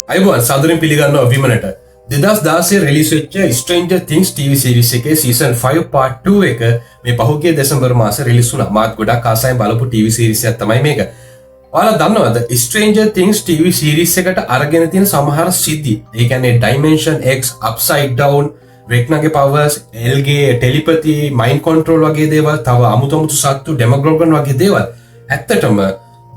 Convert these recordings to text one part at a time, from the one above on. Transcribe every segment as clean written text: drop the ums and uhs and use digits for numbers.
අයිබෝන් සාදරෙන් පිළිගන්නවා විමනට 2016 රිලීස් වෙච්ච Stranger Things TV series එකේ season 5 part 2 එක මේ පහුගිය දෙසැම්බර් මාසේ රිලීස් වුණා. මාත් ගොඩක් ආසයෙන් බලපු TV series එකක් තමයි මේක. ඔයාලා දන්නවද Stranger Things TV series එකට අරගෙන තියෙන සමහර සිද්ධි, ඒ කියන්නේ Dimension X, Upside Down, Vecnaගේ powers, Elගේ telepathy, mind control වගේ දේවල්, තව අමුතු සත්තු, Demogorgon වගේ දේවල් ඇත්තටම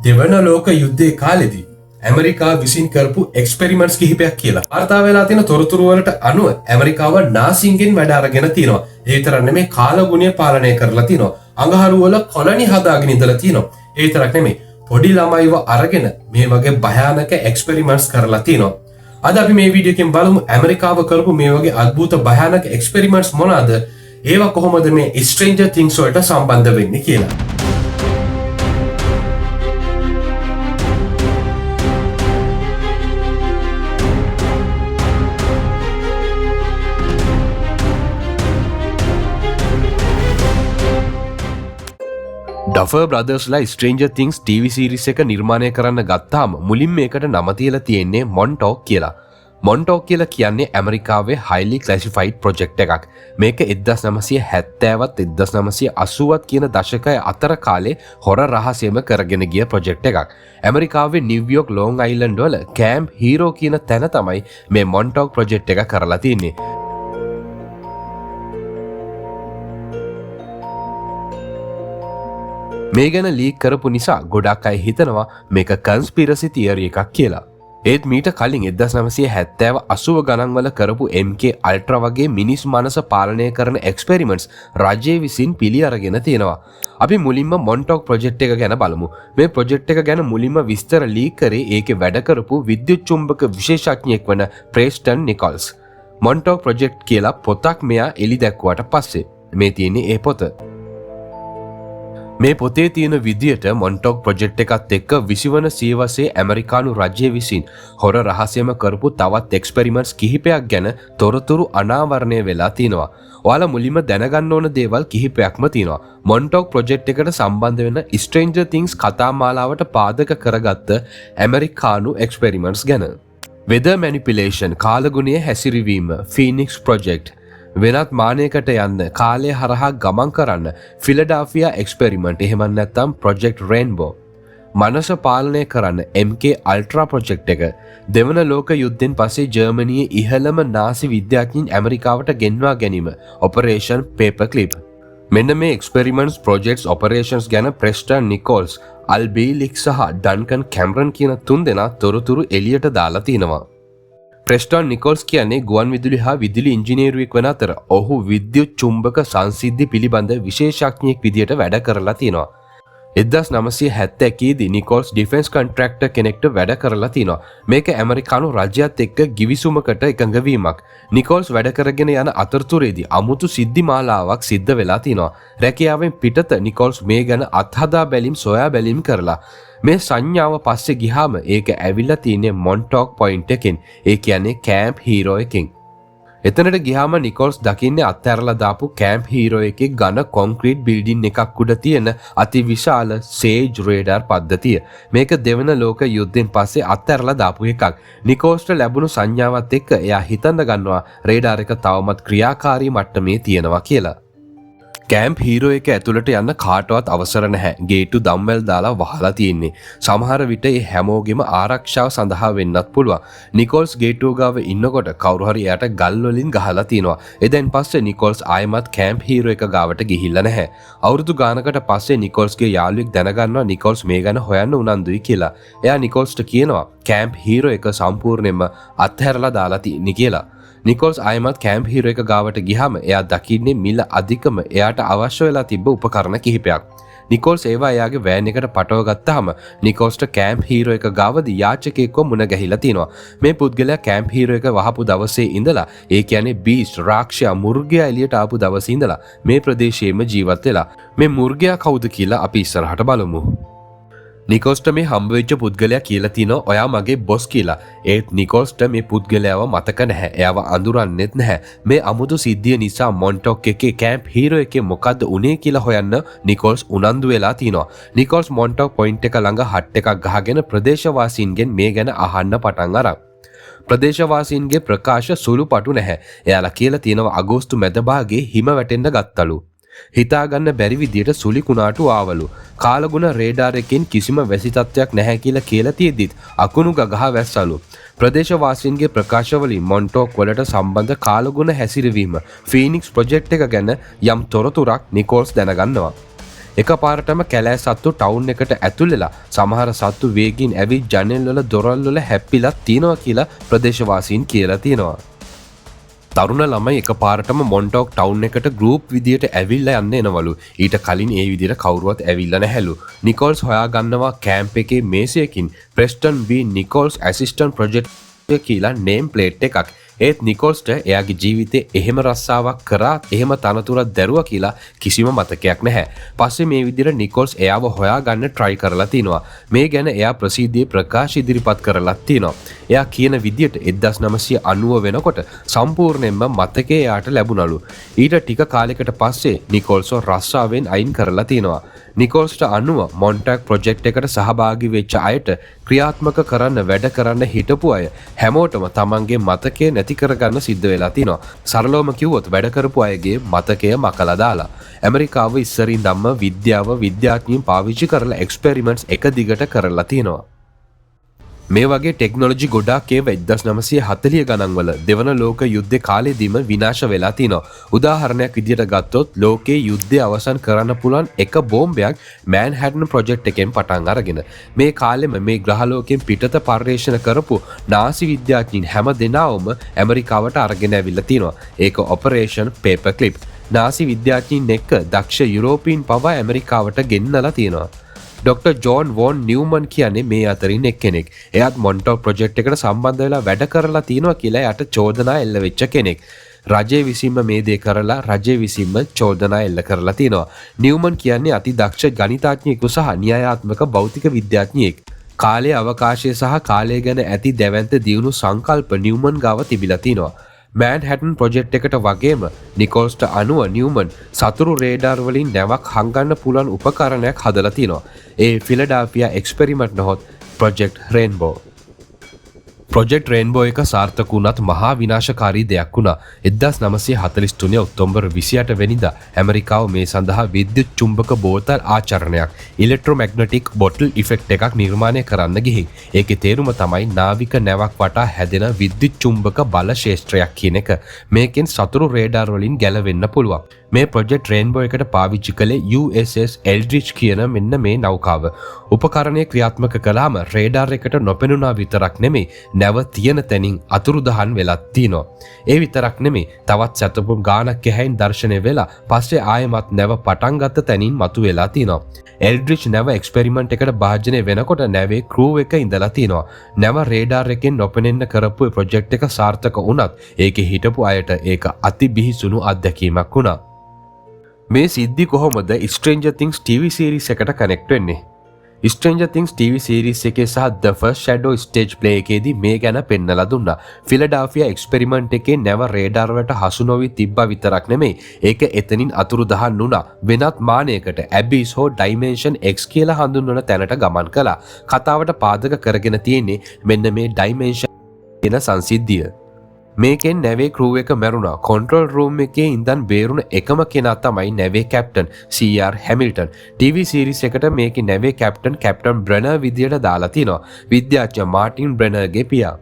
දෙවන ලෝක යුද්ධයේ කාලෙදී ඇමරිකා විසින් කරපු එක්ස්පෙරිමන්ට්ස් කිහිපයක් කියලා. වාර්තා වෙලා තියෙන තොරතුරු වලට අනුව ඇමරිකාව නාසින්ගෙන් වැඩ අරගෙන තිනවා. ඒ විතරක් නෙමෙයි කාලගුණය පාලනය කරලා තිනවා. අඟහරු වල කොලනි හදාගෙන ඉඳලා තිනවා. ඒ විතරක් නෙමෙයි පොඩි ළමයිව අරගෙන මේ වගේ භයානක එක්ස්පෙරිමන්ට්ස් කරලා තිනවා. අද අපි මේ වීඩියෝ එකෙන් බලමු ඇමරිකාව කරපු මේ වගේ අద్భుත භයානක එක්ස්පෙරිමන්ට්ස් මොනවාද? ඒවා කොහොමද මේ Stranger Things වලට සම්බන්ධ වෙන්නේ කියලා. ඩෆර් බ්‍රදර්ස්ලා Stranger Things TV series එක නිර්මාණය කරන්න ගත්තාම මුලින් මේකට නම තියලා තියෙන්නේ මොන්ටෝක් කියලා. මොන්ටෝක් කියලා කියන්නේ ඇමරිකාවේ highly classified project එකක්. මේක 1970වත් 1980වත් කියන දශකය අතර කාලේ හොර රහසෙම කරගෙන ගිය project එකක්. ඇමරිකාවේ නිව්යෝක් ලොං අයිලන්ඩ් වල කැම්ප් හීරෝ කියන තැන තමයි මේ මොන්ටෝක් project එක කරලා තියෙන්නේ. මේ ගැන ලීක් කරපු නිසා ගොඩක් අය හිතනවා මේක කන්ස්පිරසි තියරි එකක් කියලා. ඒත් මීට කලින් 1970-80 ගණන්වල කරපු MK අල්ට්‍රා වගේ මිනිස් මනස පාලනය කරන එක්ස්පෙරිමන්ට්ස් රජය විසින් පිළි අරගෙන තියෙනවා. අපි මුලින්ම මොන්ටෝක් ප්‍රොජෙක්ට් එක ගැන බලමු. මේ ප්‍රොජෙක්ට් එක ගැන මුලින්ම විස්තර ලීක් කරේ ඒකේ වැඩ කරපු විද්‍යුත් චුම්බක විශේෂඥයෙක් වන ප්‍රේස්ටන් නිකොල්ස්. මොන්ටෝක් ප්‍රොජෙක්ට් කියලා පොතක් මෙයා එලි දැක්ුවාට පස්සේ මේ තියෙන්නේ ඒ පොත. මේ පොතේ තියෙන විදියට මොන්ටෝක් ප්‍රොජෙක්ට් එකත් එක්ක 20 වන සියවසේ ඇමරිකානු රජය විසින් හොර රහස්‍යම කරපු තවත් එක්ස්පෙරිමන්ට්ස් කිහිපයක් ගැන තොරතුරු අනාවරණය වෙලා තිනවා. ඔයාලා මුලින්ම දැනගන්න ඕන දේවල් කිහිපයක්ම තියෙනවා. මොන්ටෝක් ප්‍රොජෙක්ට් එකට සම්බන්ධ වෙන Stranger Things කතා මාලාවට පාදක කරගත්ත ඇමරිකානු එක්ස්පෙරිමන්ට්ස් ගැන. weather manipulation, කාලගුණය හැසිරවීම, Phoenix project, වෙනත් මානයකට යන්න, කාලය හරහා ගමන් කරන්න, ෆිලඩාෆියා එක්ස්පෙරිමන්ට්, එහෙම නැත්නම් ප්‍රොජෙක්ට් රේන්බෝ, මනස පාලනය කරන්න MK අල්ට්‍රා ප්‍රොජෙක්ට් එක, දෙවන ලෝක යුද්ධෙන් පස්සේ ජර්මනියේ ඉහළම නාසි විද්‍යාඥයින් ඇමරිකාවට ගෙන්වා ගැනීම, ඔපරේෂන් පේපර් ක්ලිප්. මෙන්න මේ එක්ස්පෙරිමන්ට්ස්, ප්‍රොජෙක්ට්ස්, ඔපරේෂන්ස් ගැන ප්‍රෙස්ටන් නිකොල්ස්, අල් බේලික් සහ ඩන්කන් කැමරන් කියන තුන්දෙනා තොරතුරු එළියට දාලා තිනවා. ප්‍රෙස්ටන් නිකොල්ස් කියන්නේ ගුවන් විදුලි හා විදුලි ඉංජිනේරුවෙක් වන අතර ඔහු විද්‍යුත් චුම්බක සංසිද්ධි පිළිබඳ විශේෂඥයෙක් විදියට වැඩ කරලා තියෙනවා. 1971 දී නිකොල්ස් ඩිෆෙන්ස් කොන්ට්‍රැක්ටර් කෙනෙක්ට වැඩ කරලා තිනවා. මේක ඇමරිකානු රජයත් එක්ක ගිවිසුමකට එකඟ වීමක්. නිකොල්ස් වැඩ කරගෙන යන අතරතුරේදී අමුතු සිද්ධි මාලාවක් සිද්ධ වෙලා තිනවා. රැකියාවෙන් පිටත නිකොල්ස් මේ ගැන අත්හදා බැලීම් සොයා බැලීම් කරලා මේ සංඥාව පස්සේ ගියාම ඒක ඇවිල්ලා තියෙන්නේ මොන්ටෝක් පොයින්ට් එකෙන්. ඒ කියන්නේ කැම්ප් හීරෝ එකෙන්. එතනට ගියාම නිකොල්ස් දකින්නේ අත්හැරලා දාපු කැම්ප් හීරෝ එකේ ඝන කොන්ක්‍රීට් බිල්ඩින් එකක් උඩ තියෙන අතිවිශාල සේජ් රේඩාර් පද්ධතිය. මේක දෙවන ලෝක යුද්ධෙන් පස්සේ අත්හැරලා දාපු එකක්. නිකොල්ස්ට ලැබුණු සංඥාවත් එක්ක එයා හිතන්න ගන්නවා රේඩාර් එක තවමත් ක්‍රියාකාරී මට්ටමේ තියෙනවා කියලා. කැම්ප් හීරෝ එක ඇතුළට යන්න කාටවත් අවසර නැහැ. ගේට්ටු දම්වැල් දාලා වහලා තියෙන්නේ. සමහර විට ඒ හැමෝගෙම ආරක්ෂාව සඳහා වෙන්නත් පුළුවන්. නිකොල්ස් ගේට්ටුව ගාව ඉන්නකොට කවුරු හරි එයාට ගල් වලින් ගහලා තිනවා. එදෙන් පස්සේ නිකොල්ස් ආයෙමත් කැම්ප් හීරෝ එක ගාවට ගිහිල්ලා නැහැ. අවුරුදු ගානකට පස්සේ නිකොල්ස්ගේ යාළුවෙක් දැනගන්නවා නිකොල්ස් මේ ගැන හොයන්න උනන්දුයි කියලා. එයා නිකොල්ස්ට කියනවා කැම්ප් හීරෝ එක සම්පූර්ණයෙන්ම අත්හැරලා දාලා තියෙන්නේ කියලා. නිකොල්ස් ආයෙමත් කැම්ප් හීරෝ එක ගාවට ගියාම එයා දකින්නේ මිල අධිකම එයාට අවශ්‍ය වෙලා තිබ්බ උපකරණ කිහිපයක්. නිකොල්ස් ඒවා එයාගේ වෑන් එකට පටව ගත්තාම නිකොල්ස්ට කැම්ප් හීරෝ එක ගාවදී යාචකයෙක්ව මුණ ගැහිලා තිනවා. මේ පුද්ගලයා කැම්ප් හීරෝ එක වහපු දවසේ ඉඳලා, ඒ කියන්නේ බීස්ට් රාක්ෂයා මුර්ගයා එළියට ආපු දවසේ ඉඳලා මේ ප්‍රදේශයේම ජීවත් වෙලා. මේ මුර්ගයා කවුද කියලා අපි ඉස්සරහට බලමු. නිකොල්ස්ට මේ හම්බවෙච්ච පුද්ගලයා කියලා තිනවා ඔයා මගේ බොස් කියලා. ඒත් නිකොල්ස්ට මේ පුද්ගලයාව මතක නැහැ. එයාව අඳුරන්නෙත් නැහැ. මේ අමුතු සිද්ධිය නිසා මොන්ටෝක් එකේ කැම්ප් හීරෝ එකේ මොකද්ද උනේ කියලා හොයන්න නිකොල්ස් උනන්දු වෙලා තිනවා. නිකොල්ස් මොන්ටෝක් පොයින්ට් එක ළඟ හට් එකක් ගහගෙන ප්‍රදේශවාසීන්ගෙන් මේ ගැන අහන්න පටන් අරන්. ප්‍රදේශවාසීන්ගේ ප්‍රකාශ සුළු පටු නැහැ. එයාලා කියලා තියෙනවා අගෝස්තු මැද භාගයේ හිම වැටෙන්න ගත්තලු. හිතාගන්න බැරි විදියට සුළි කුණාටු ආවලු. කාලගුණ රේඩාර් එකෙන් කිසිම වැසි තත්ත්වයක් නැහැ කියලා තියෙද්දිත් අකුණු ගගහ වැස්සලු. ප්‍රදේශවාසීන්ගේ ප්‍රකාශවලින් මොන්ටෝක් වලට සම්බන්ධ කාලගුණ හැසිරවීම ෆීනික්ස් ප්‍රොජෙක්ට් එක ගැන යම් තොරතුරක් නිකෝල්ස් දැනගන්නවා. එකපාරටම කැලෑ සත්තු ටවුන් එකට ඇතුල් වෙලා සමහර සත්තු වේගින් ඇවිත් ජනෙල් වල දොරල් වල හැප්පිලා තිනවා කියලා ප්‍රදේශවාසීන් කියලා තියෙනවා. තරුණ ළමයි එකපාරටම මොන්ටෝක් ටවුන් එකට ගෲප් විදියට ඇවිල්ලා යන්න එනවලු. ඊට කලින් ඒ විදියට කවුරුවත් ඇවිල්ලා නැහැලු. නිකෝල්ස් හොයාගන්නවා කැම්ප් එකේ මේසයකින් ප්‍රෙස්ටන් බී නිකෝල්ස් ඇසිස්ටන්ට් ප්‍රොජෙක්ට් කියලා නේම් ප්ලේට් එකක්. ඒත් නිකෝල්ස්ට එයාගේ ජීවිතේ එහෙම රස්සාවක් කරා එහෙම තනතුරක් දැරුවා කියලා කිසිම මතකයක් නැහැ. පස්සේ මේ විදිහට නිකෝල්ස් එයාව හොයාගන්න try කරලා තිනවා. මේ ගැන එයා ප්‍රසිද්ධියේ ප්‍රකාශ ඉදිරිපත් කරලා තිනවා. එයා කියන විදිහට 1990 වෙනකොට සම්පූර්ණයෙන්ම මතකේ එයාට ලැබුණලු. ඊට ටික කාලයකට පස්සේ නිකෝල්ස්ව රස්සාවෙන් අයින් කරලා තිනවා. නිකෝල්ස්ට අනුව මොන්ටාක් ප්‍රොජෙක්ට් එකට සහභාගී වෙච්ච අයට ක්‍රියාත්මක කරන්න වැඩ කරන්න හිටපු අය හැමෝටම තමන්ගේ මතකය නැති කරගන්න සිද්ධ වෙලා තිනවා. සරලවම කිව්වොත් වැඩ කරපු අයගේ මතකය මකලා දාලා. ඇමරිකාව ඉස්සරින් ධම්ම විද්‍යාව විද්‍යාඥයින් පාවිච්චි කරලා එක්ස්පෙරිමන්ට්ස් එක දිගට කරලා තිනවා. මේ වගේ ටෙක්නොලොජි ගොඩාක් ඒවා 1940 ගණන්වල දෙවන ලෝක යුද්ධේ කාලෙදීම විනාශ වෙලා තිනවා. උදාහරණයක් විදියට ගත්තොත් ලෝකයේ යුද්ධය අවසන් කරන්න පුළුවන් එක බෝම්බයක් මෑන්හටන් ප්‍රොජෙක්ට් එකෙන් පටන් අරගෙන මේ කාලෙම මේ ග්‍රහලෝකයෙන් පිටත පර්යේෂණ කරපු නාසි විද්‍යාඥයින් හැම දෙනාවම ඇමරිකාවට අරගෙන ඇවිල්ලා තිනවා. ඒක ඔපරේෂන් පේපර් ක්ලිප්. නාසි විද්‍යාඥයින් එක්ක දක්ෂ යුරෝපීන් පවා ඇමරිකාවට ගෙන්නලා තියෙනවා. ඩොක්ටර් ජෝන් වෝන් නිව්මන් කියන්නේ මේ අතරින් එක්කෙනෙක්. එයාත් මොන්ටෝක් ප්‍රොජෙක්ට් එකට සම්බන්ධ වෙලා වැඩ කරලා තියෙනවා කියලා යට චෝදනා එල්ල වෙච්ච කෙනෙක්. රජය විසින්ම මේ දේ කරලා රජය විසින්ම චෝදනා එල්ල කරලා තියෙනවා. නිව්මන් කියන්නේ අති දක්ෂ ගණිතඥයෙකු සහ න්‍යායාත්මක භෞතික විද්‍යාඥයෙක්. කාලයේ අවකාශය සහ කාලය ගැන ඇති දැවැන්ත දියුණු සංකල්ප නිව්මන් ගාව තිබිලා තියෙනවා. මෑන්හටන් ප්‍රොජෙක්ට් එකට වගේම නිකෝල්ස්ට අනුව නිව්මන් සතුරු රේඩාර් වලින් නැවක් හංගන්න පුළුවන් උපකරණයක් හදලා තිනවා. ඒ ෆිලඩාල්ෆියා එක්ස්පෙරිමන්ට් නොහොත් ප්‍රොජෙක්ට් රේන්බෝ. ප්‍රොජෙක්ට් රේන්බෝ එක සාර්ථක වුණත් මහා විනාශකාරී දෙයක් වුණා. 1943 ඔක්තෝබර් 28 වෙනිදා ඇමරිකාව මේ සඳහා විද්‍යුත් චුම්බක බෝතල් ආචරණයක් ඉලෙක්ට්‍රොමැග්නටික් බොටල් ඉෆෙක්ට් එකක් නිර්මාණය කරන්න ගිහින් ඒකේ තේරුම තමයි නාවික නැවක් වටා හැදෙන විද්‍යුත් චුම්බක බල ක්ෂේත්‍රයක් කියන එක. මේකෙන් සතුරු රේඩාර් වලින් ගැලවෙන්න පුළුවන්. මේ ප්‍රොජෙක්ට් රේන්බෝ එකට පාවිච්චි කළේ USS එල්ඩ්‍රිච් කියන මෙන්න මේ නෞකාව. උපකරණය ක්‍රියාත්මක කළාම රේඩාර් එකට නොපෙනුණා විතරක් නෙමෙයි නැව තියෙන තැනින් අතුරුදහන් වෙලත් තියෙනවා. ඒ විතරක් නෙමෙයි තවත් සැතපුම් ගානක් එහැයින් දර්ශනය වෙලා පස්සේ ආයෙමත් නැව පටන් ගත්ත තැනින් මතුවෙලා තියෙනවා. එල්ඩ්‍රිච් නැව එක්ස්පෙරිමන්ට් එකට භාජනය වෙනකොට නැවේ ක්‍රූ එක ඉඳලා තියෙනවා. නැව රේඩාර් එකෙන් නොපෙනෙන්න කරපු ප්‍රොජෙක්ට් එක සාර්ථක වුණත් ඒකේ හිටපු අයට ඒක අති බිහිසුණු අත්දැකීමක් වුණා. මේ සිද්ධි කොහොමද Stranger Things TV series එකට කනෙක්ට් වෙන්නේ? Stranger Things TV series එකේ සහ The First Shadow stage play එකේදී මේ ගැන පෙන්නලා දුන්නා. ෆිලඩාල්ෆියා එක්ස්පෙරිමන්ට් එකේ නැව රේඩාර් වලට හසු නොවි තිබ්බා විතරක් නෙමෙයි ඒක එතනින් අතුරුදහන් වුණා. වෙනත් මානයකට Abyss හෝ Dimension X කියලා හඳුන්වන තැනට ගමන් කළා. කතාවට පාදක කරගෙන තියෙන්නේ මෙන්න මේ Dimension කියන සංසිද්ධිය. මේකෙන් නැවේ ක්‍රූ එක මැරුණා. කොන්ට්‍රෝල් රූම් එකේ ඉඳන් බේරුණ එකම කෙනා තමයි නැවේ captain CR Hamilton. TV series එකට මේකේ නැවේ කැප්ටන් බ්‍රෙනර් විදියට දාලා තිනවා. විද්‍යාඥ මාටින් බ්‍රෙනර්ගේ පියා.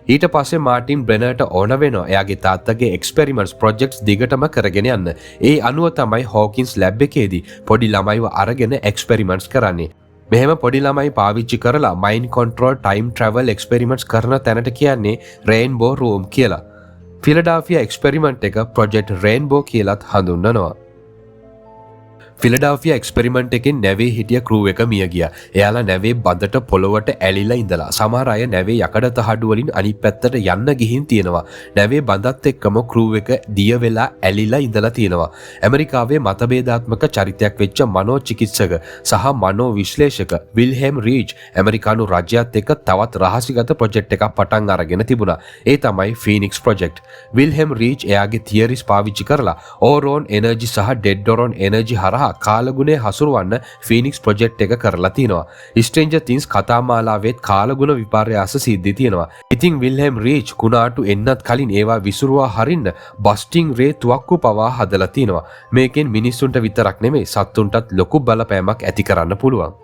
ඊට පස්සේ මාටින් බ්‍රෙනර්ට ඕන වෙනවා එයාගේ තාත්තගේ එක්ස්පෙරිමන්ට්ස් ප්‍රොජෙක්ට්ස් දිගටම කරගෙන යන්න. ඒ අනුව තමයි හොකින්ස් ලැබ් එකේදී පොඩි ළමයිව අරගෙන එක්ස්පෙරිමන්ට්ස් කරන්නේ. මෙහෙම පොඩි ළමයි පාවිච්චි කරලා mind control time travel experiments කරන තැනට කියන්නේ රේන්බෝ රූම් කියලා. ෆිලඩාල්ෆියා එක්ස්පෙරිමන්ට් එක ප්‍රොජෙක්ට් රේන්බෝ කියලාත් හඳුන්වනවා. ෆිලඩාල්ෆියා එක්ස්පෙරිමන්ට් එකෙන් නැවේ හිටිය ක්‍රූ එක මිය ගියා. එයාලා නැවේ බඳට පොළොවට ඇලිලා ඉඳලා. සමහර අය නැවේ යකඩ තහඩු වලින් අනිත් පැත්තට යන්න ගිහින් තියෙනවා. නැවේ බඳත් එක්කම ක්‍රූ එක දිය වෙලා ඇලිලා ඉඳලා තියෙනවා. ඇමරිකාවේ මතභේදාත්මක චරිතයක් වෙච්ච මනෝචිකිත්සක සහ මනෝ විශ්ලේෂක විල්හෙම් රීච් ඇමරිකානු රජයත් එක්ක තවත් රහසිගත ප්‍රොජෙක්ට් එකක් පටන් අරගෙන තිබුණා. ඒ තමයි ෆීනික්ස් ප්‍රොජෙක්ට්. විල්හෙම් රීච් එයාගේ තියරිස් පාවිච්චි කරලා ඕරෝන් එනර්ජි සහ ඩෙඩ් ඔරෝන් එනර්ජි හරහා කාලගුණය හසුරුවන්න ෆීනික්ස් ප්‍රොජෙක්ට් එක කරලා තියෙනවා. ස්ට්‍රේන්ජර් තින්ග්ස් කතාමාලාවෙත් කාලගුණ විපර්යාස සිද්ධි තියෙනවා. ඉතින් විල්හෙම් රීච් කුණාටු එන්නත් කලින් ඒවා විසුරුවා හරින්න බස්ටිං රේ තුවක්කු පවා හදලා තියෙනවා. මේකෙන් මිනිස්සුන්ට විතරක් නෙමෙයි සත්තුන්ටත් ලොකු බලපෑමක් ඇති කරන්න පුළුවන්.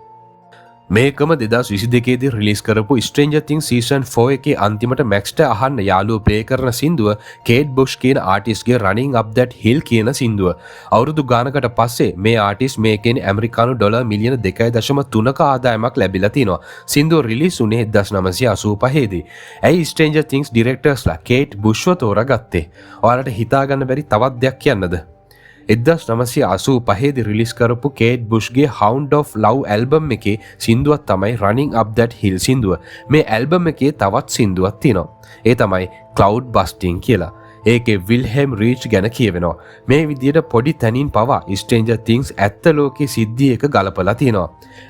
මේකම 2022දී රිලීස් කරපු ස්ට්‍රේන්ජර් තින්ග්ස් සීසන් 4 එකේ අන්තිමට මැක්ස්ට අහන්න යාළුවෝ ප්ලේ කරන සින්දුව කේට් බුෂ් කියන ආටිස්ට්ගේ රනින් අප් දැට් හිල් කියන සින්දුව. අවුරුදු ගානකට පස්සේ මේ ආටිස්ට් මේකෙන් ඇමරිකානු ඩොලර් මිලියන 2.3ක ආදායමක් ලැබිලා තිනවා. සින්දුව රිලීස් වුණේ 1985 දී. ඇයි ස්ට්‍රේන්ජර් තින්ග්ස් ඩිරෙක්ටර්ස්ලා කේට් බුෂ්ව තෝරාගත්තේ? ඔයාලට හිතාගන්න බැරි තවත් දෙයක් කියන්නද? 1985 දී රිලීස් කරපු කේට් බුෂ්ගේ හවුන්ඩ් ඔෆ් ලව් ඇල්බම් එකේ සින්දුවක් තමයි රනින් අප් දැට් හිල් සින්දුව. මේ ඇල්බම් එකේ තවත් සින්දුවක් තියෙනවා. ඒ තමයි ක්ලවුඩ් බස්ටිං කියලා. ඒකේ විල්හෙම් රීච් ගැන කියවෙනවා. මේ විදියට පොඩි තැනින් පවා ස්ට්‍රේන්ජර් තින්ග්ස් ඇත්ත ලෝකයේ සිද්ධි එක ගලපලා තියෙනවා.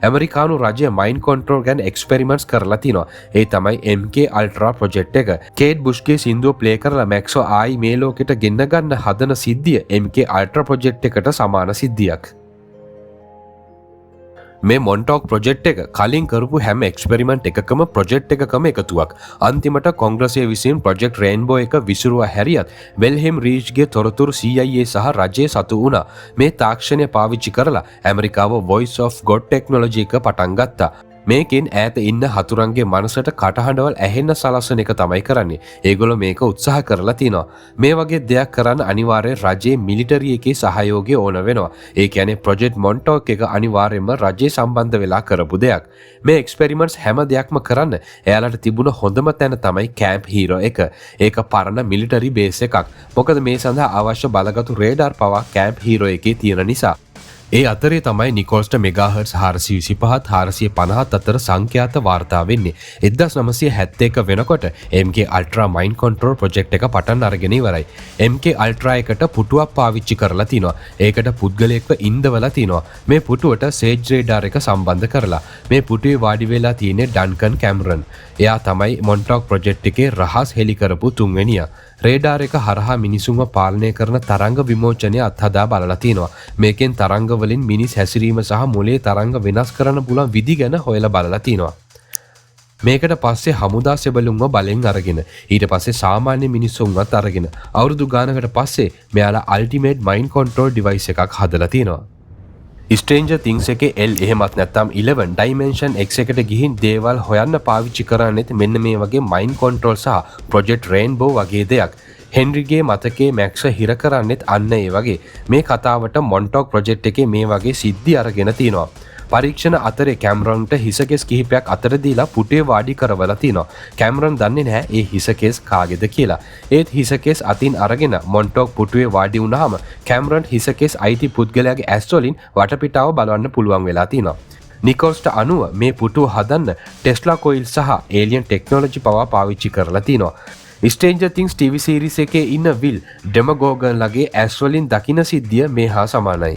ඇමරිකානු රජය මයින්ඩ් කන්ට්‍රෝල් ගැන එක්ස්පෙරිමන්ට්ස් කරලා තියෙනවා. ඒ තමයි MK අල්ට්‍රා ප්‍රොජෙක්ට් එක. කේට් බුෂ්ගේ සින්දුව ප්ලේ කරලා මැක්සෝ ආයි මේ ලෝකෙට ගෙන්න ගන්න හදන සිද්ධිය MK අල්ට්‍රා ප්‍රොජෙක්ට් එකට සමාන සිද්ධියක්. මේ මොන්ටෝක් ප්‍රොජෙක්ට් එක කලින් කරපු හැම එක්ස්පෙරිමන්ට් එකකම ප්‍රොජෙක්ට් එකකම එකතුවක්. අන්තිමට කොංග්‍රසය විසින් ප්‍රොජෙක්ට් රේන්බෝ එක විසුරුවා හැරියත් වෙල්හෙම් රීච්ගේ තොරතුරු CIA සහ රජයේ සතු වුණා. මේ තාක්ෂණය පාවිච්චි කරලා ඇමරිකාව වොයිස් ඔෆ් ගොඩ් ටෙක්නොලොජි එක පටන් ගත්තා. මේකෙන් ඈත ඉන්න හතුරන්ගේ මනසට කටහඬවල් ඇහෙන්න සලස්සන එක තමයි කරන්නේ. ඒගොල්ලෝ මේක උත්සාහ කරලා තිනවා. මේ වගේ දෙයක් කරන්න අනිවාර්යයෙන් රජයේ මිලිටරි එකේ සහයෝගය ඕන වෙනවා. ඒ කියන්නේ ප්‍රොජෙක්ට් මොන්ටෝක් එක අනිවාර්යයෙන්ම රජයේ සම්බන්ධ වෙලා කරපු දෙයක්. මේ එක්ස්පෙරිමන්ට්ස් හැම දෙයක්ම කරන්න එයාලට තිබුණ හොඳම තැන තමයි කැම්ප් හීරෝ එක. ඒක පරණ මිලිටරි බේස් එකක්. මොකද මේ සඳහා අවශ්‍ය බලගතු රේඩාර් පවා කැම්ප් හීරෝ එකේ තියෙන නිසා. ඒ අතරේ තමයි නිකෝල්ස්ට මෙගාහර්ට්ස් 425 450 අතර සංඛ්‍යාත වාර්තා වෙන්නේ. 1971 වෙනකොට MK ultra mind control project එක පටන් අරගෙන ඉවරයි. MK අල්ට්‍රා එකට පුටුවක් පාවිච්චි කරලා තිනවා. ඒකට පුද්ගලයෙක්ව ඉන්දවලා තිනවා. මේ පුටුවට සේජ් රේඩාර් එක සම්බන්ධ කරලා. මේ පුටුවේ වාඩි වෙලා තියෙන්නේ ඩන්කන් කැමරන්. එයා තමයි මොන්ටෝක් ප්‍රොජෙක්ට් එකේ රහස් හෙලි කරපු තුන්වෙනියා. රේඩාර් එක හරහා මිනිසුන්ව පාලනය කරන තරංග විමෝචනය අත්හදා බලලා තිනවා. මේකෙන් තරංග වලින් මිනිස් හැසිරීම සහ මොලේ තරංග වෙනස් කරන්න පුළුවන් විදි ගැන හොයලා බලලා තිනවා. මේකට පස්සේ හමුදා සෙබළුන්ව බලෙන් අරගෙන ඊට පස්සේ සාමාන්‍ය මිනිස්සුන්වත් අරගෙන අවුරුදු ගානකට පස්සේ මෙයාලා අල්ටිමේට් මයින්ඩ් කන්ට්‍රෝල් ඩිවයිස් එකක් හදලා තිනවා. ස්ට්‍රේන්ජර් තින්ග්ස් එකේ L එහෙමත් නැත්නම් 11 ඩයිමෙන්ෂන් X එකට ගිහින් දේවල් හොයන්න පාවිච්චි කරන්නේත් මෙන්න මේ වගේ මයින්ඩ් කන්ට්‍රෝල් සහ ප්‍රොජෙක්ට් රේන්බෝ වගේ දෙයක්. හෙන්රිගේ මතකයේ මැක්ස් හිර කරන්නෙත් අන්න ඒ වගේ. මේ කතාවට මොන්ටෝක් ප්‍රොජෙක්ට් එකේ මේ වගේ සිද්ධි අරගෙන තිනවා. පරීක්ෂණ අතරේ කැමරන්ට හිසකෙස් කිහිපයක් අතර දීලා පුටේ වාඩි කරවලා තිනවා. කැමරන් දන්නේ නැහැ ඒ හිසකෙස් කාගේද කියලා. ඒත් හිසකෙස් අතින් අරගෙන මොන්ටෝක් පුටුවේ වාඩි වුණාම කැමරන් හිසකෙස් අයිති පුද්ගලයාගේ ඇස් වලින් වටපිටාව බලවන්න පුළුවන් වෙලා තිනවා. නිකෝල්ස්ට අනුව මේ පුටුව හදන්න ටෙස්ලා කොයිල් සහ ඒලියන් ටෙක්නොලොජි පවා පාවිච්චි කරලා තිනවා. ස්ට්‍රේන්ජර් තින්ග්ස් TV සීරීස් එකේ ඉන්න විල් ඩෙමගෝගන්ලගේ ඇස් වලින් දකින සිද්ධිය මේ හා සමානයි.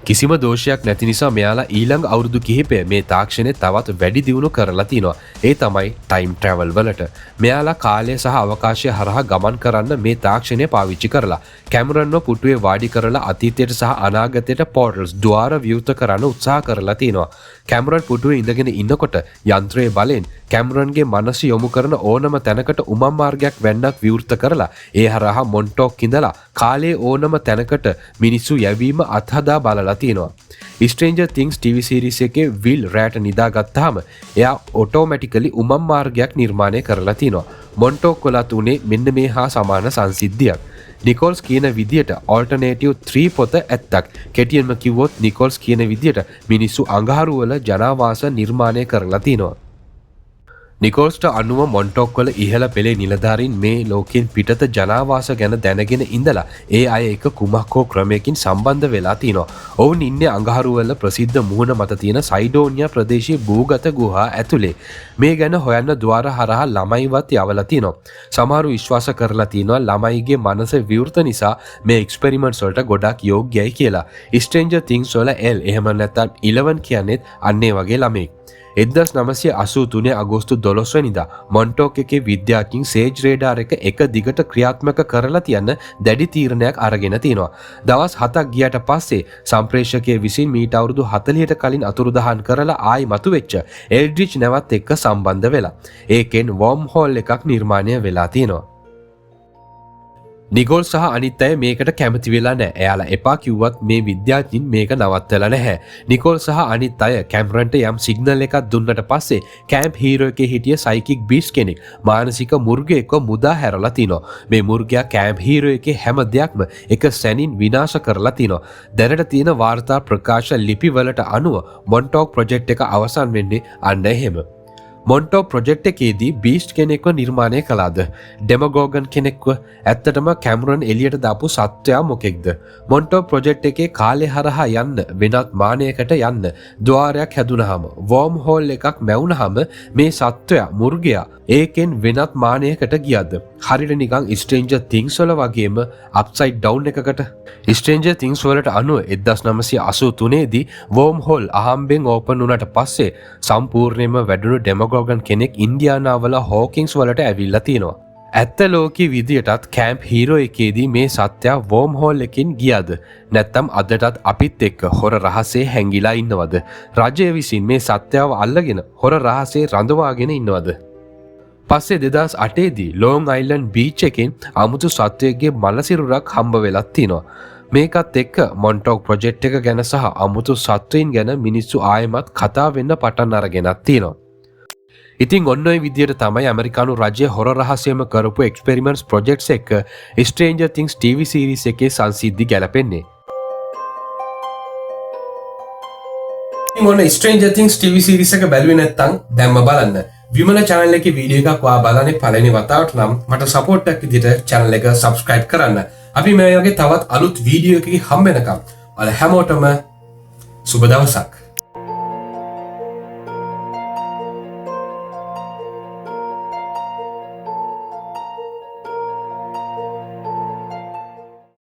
කිසිම දෝෂයක් නැති නිසා මෙයාලා ඊළඟ අවුරුදු කිහිපය මේ තාක්ෂණය තවත් වැඩි දියුණු කරලා තිනවා. ඒ තමයි ටයිම් ට්‍රැවල් වලට. මෙයාලා කාලය සහ අවකාශය හරහා ගමන් කරන්න මේ තාක්ෂණය පාවිච්චි කරලා කැමරන්ව පුටුවේ වාඩි කරලා අතීතයට සහ අනාගතයට පෝර්ටල්ස් ద్వාර විවෘත කරන්න උත්සාහ කරලා තිනවා. කැමරන් පුටුවේ ඉඳගෙන ඉන්නකොට යන්ත්‍රයේ බලෙන් කැමරන්ගේ මනස යොමු කරන ඕනම තැනකට උමම් මාර්ගයක් වැන්නක් විවෘත කරලා ඒ හරහා මොන්ටෝක් ඉඳලා කාලයේ ඕනම තැනකට මිනිස්සු යැවීම අත්හදා බලලා තියෙනවා. ස්ට්‍රේන්ජර් තින්ග්ස් TV සීරීස් එකේ විල් රෑට නිදාගත්තාම එයා ඔටෝමැටිකලි උමම් මාර්ගයක් නිර්මාණය කරලා තිනවා. මොන්ටෝක් වලත් උනේ මෙන්න මේ හා සමාන සංසිද්ධියක්. නිකෝල්ස් කියන විදියට ඔල්ටර්නේටිව් 3 පොත ඇත්තක්. කෙටියෙන්ම කිව්වොත් නිකෝල්ස් කියන විදියට මිනිස්සු අඟහරු වල ජනාවාස නිර්මාණය කරලා තිනවා. නිකෝල්ස්ට අනුව මොන්ටෝක් වල ඉහළ පෙළේ නිලධාරීන් මේ ලෝකෙන් පිටත ජනාවාස ගැන දැනගෙන ඉඳලා ඒ අය එක කුමක් හෝ ක්‍රමයකින් සම්බන්ධ වෙලා තිනවා. ඔවුන් ඉන්නේ අඟහරු වල ප්‍රසිද්ධ මුහුණ මත තියෙන සයිඩෝනියා ප්‍රදේශයේ භූගත ගුහා ඇතුලේ. මේ ගැන හොයන්න ద్వාර හරහා ළමයිවත් යවලා තිනවා. සමහරු විශ්වාස කරලා තිනවා ළමයිගේ මනස විවෘත නිසා මේ එක්ස්පෙරිමන්ට්ස් වලට ගොඩක් යෝග්‍යයි කියලා. ස්ට්‍රේන්ජර් තින්ග්ස් වල L එහෙම නැත්නම් 11 කියන්නේත් අන්න ඒ වගේ ළමෙක්. 1983 අගෝස්තු 12 වෙනිදා මොන්ටෝක් එකේ විද්‍යාඥයින් සේජ් රේඩාර් එක දිගට ක්‍රියාත්මක කරලා තියන්න දැඩි තීරණයක් අරගෙන තිනවා. දවස් 7ක් ගියට පස්සේ සම්ප්‍රේෂකයේ විසින් මීට අවුරුදු 40ට කලින් අතුරුදහන් කරලා ආයි මතුවෙච්ච එල්ඩ්‍රිච් නැවත් එක්ක සම්බන්ධ වෙලා. ඒකෙන් වර්ම් හෝල් එකක් නිර්මාණය වෙලා තිනවා. නිගෝල් සහ අනිත් අය මේකට කැමති වෙලා නැහැ. එයාලා එපා කිව්වත් මේ විද්‍යාඥයින් මේක නවත්තලා නැහැ. නිකෝල් සහ අනිත් අය කැමරන්ට යම් සිග්නල් එකක් දුන්නට පස්සේ කැම්ප් හීරෝ එකේ හිටිය සයිකික් බීස් කෙනෙක් මානසික මුර්ගයෙක්ව මුදා හැරලා තිනවා. මේ මුර්ගයා කැම්ප් හීරෝ එකේ හැම දෙයක්ම එක සැනින් විනාශ කරලා තිනවා. දැනට තියෙන වාර්තා ප්‍රකාශ ලිපි වලට අනුව මොන්ටෝක් ප්‍රොජෙක්ට් එක අවසන් වෙන්නේ අන්න එහෙම. මොන්ටෝ ප්‍රොජෙක්ට් එකේදී බීස්ට් කෙනෙක්ව නිර්මාණය කළාද? ඩෙමගෝගන් කෙනෙක්ව? ඇත්තටම කැමරන් එලියට දාපු සත්වයා මොකෙක්ද? මොන්ටෝ ප්‍රොජෙක්ට් එකේ කාලය හරහා යන්න වෙනත් මානයකට යන්න ద్వාරයක් හැදුනහම වර්ම් හෝල් එකක් මැවුනහම මේ සත්වයා මුර්ගයා ඒකෙන් වෙනත් මානයකට ගියද? හරියට නිකන් ස්ට්‍රේන්ජර් තින්ග්ස් වල වගේම අප්සයිඩ් ඩවුන් එකකට. ස්ට්‍රේන්ජර් තින්ග්ස් වලට අනුව 1983 දී වර්ම් හෝල් අහම්බෙන් ඕපන් වුණාට පස්සේ සම්පූර්ණයෙන්ම වැඩුණු ඩෙමගෝගන් කෙනෙක් ඉන්දියානාවල හෝකින්ස් වලට ඇවිල්ලා තියෙනවා. ඇත්ත ලෝකී විදියටත් කැම්ප් හීරෝ එකේදී මේ සත්‍යය වර්ම් හෝල් එකකින් ගියාද? නැත්නම් අදටත් අපිත් එක්ක හොර රහසේ හැංගිලා ඉන්නවද? රජය විසින් මේ සත්‍යව අල්ලගෙන හොර රහසේ රඳවාගෙන ඉන්නවද? පස්සේ 2008 දී ලෝන් අයිලන්ඩ් බීච් එකෙන් අමුතු සත්වයෙක්ගේ මලසිරුරක් හම්බ වෙලත් තිනවා. මේකත් එක්ක මොන්ටෝක් ප්‍රොජෙක්ට් එක ගැන සහ අමුතු සත්වයින් ගැන මිනිස්සු ආයෙමත් කතා වෙන්න පටන් අරගෙනත් තියෙනවා. ඉතින් ඔන්න ඔය විදියට තමයි ඇමරිකානු රජය හොර රහසයම කරපු එක්ස්පෙරිමන්ට්ස් ප්‍රොජෙක්ට්ස් එක ස්ට්‍රේන්ජර් තින්ග්ස් TV සීරීස් එකේ සංසිද්ධි ගැලපෙන්නේ. මොන ස්ට්‍රේන්ජර් තින්ග්ස් TV සීරීස් එක බැලුවේ නැත්නම් දැන්ම බලන්න. විමල channel එකේ වීඩියෝ එකක් ඔයා බලන්නේ පළවෙනි වතාවට නම් මට සපෝට් එකක් විදිහට channel එක subscribe කරන්න. අපි මේ වගේ තවත් අලුත් වීඩියෝ එකකින් හම්බ වෙනකම් ඔයාලා හැමෝටම සුබ දවසක්.